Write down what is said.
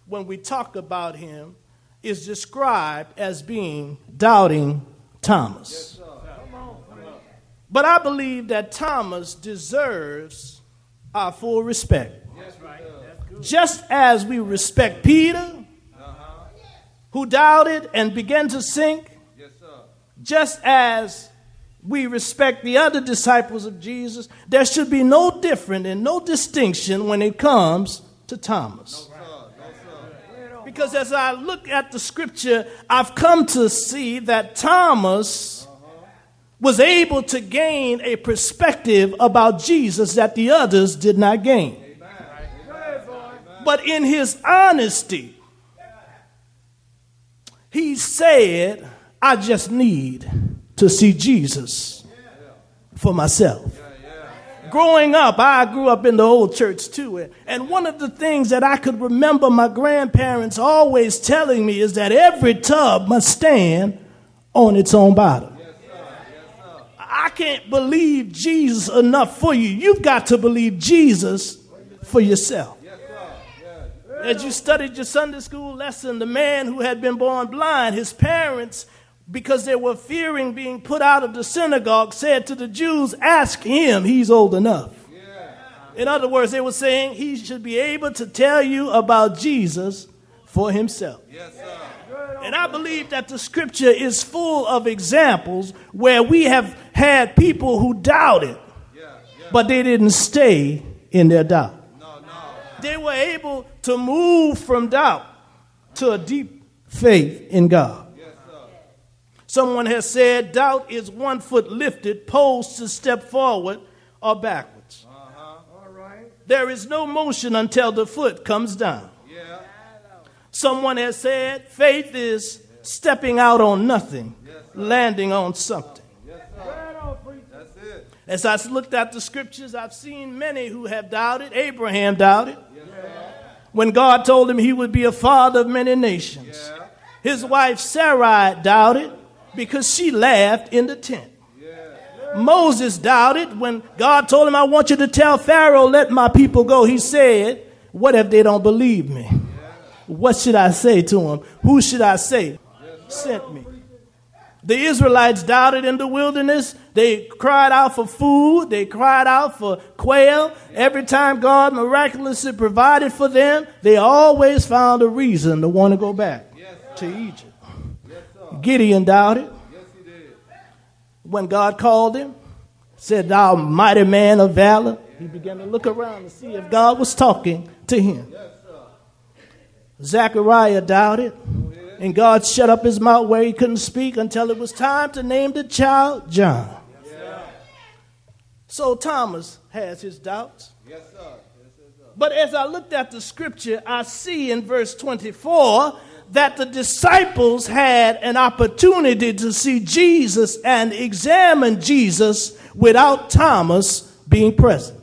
when we talk about him, is described as being Doubting Thomas. Yes, sir. But I believe that Thomas deserves our full respect. Yes, right. That's good. Just as we respect Peter, who doubted and began to sink, Yes, sir. just as we respect the other disciples of Jesus, there should be no different and no distinction when it comes to Thomas. Because as I look at the scripture, I've come to see that Thomas was able to gain a perspective about Jesus that the others did not gain. But in his honesty, he said, I just need to see Jesus for myself. Growing up, I grew up in the old church too. And one of the things that I could remember my grandparents always telling me is that every tub must stand on its own bottom. I can't believe Jesus enough for you. You've got to believe Jesus for yourself. As you studied your Sunday school lesson, the man who had been born blind, his parents, because they were fearing being put out of the synagogue, said to the Jews, ask him, he's old enough. In other words, they were saying he should be able to tell you about Jesus for himself. And I believe that the scripture is full of examples where we have had people who doubted, but they didn't stay in their doubt. They were able to move from doubt to a deep faith in God. Someone has said doubt is 1 foot lifted, posed to step forward or backwards. There is no motion until the foot comes down. Someone has said faith is stepping out on nothing, landing on something. As I looked at the scriptures, I've seen many who have doubted. Abraham doubted when God told him he would be a father of many nations. His wife Sarai doubted because she laughed in the tent. Moses doubted when God told him, I want you to tell Pharaoh, let my people go. He said, what if they don't believe me? What should I say to him? Who should I say sent me? The Israelites doubted in the wilderness. They cried out for food. They cried out for quail. Every time God miraculously provided for them, they always found a reason to want to go back to Egypt. Gideon doubted when God called him, said, thou mighty man of valor. He began to look around to see if God was talking to him. Zechariah doubted, and God shut up his mouth where he couldn't speak until it was time to name the child John. So Thomas has his doubts. But as I looked at the scripture, I see in verse 24 that the disciples had an opportunity to see Jesus and examine Jesus without Thomas being present.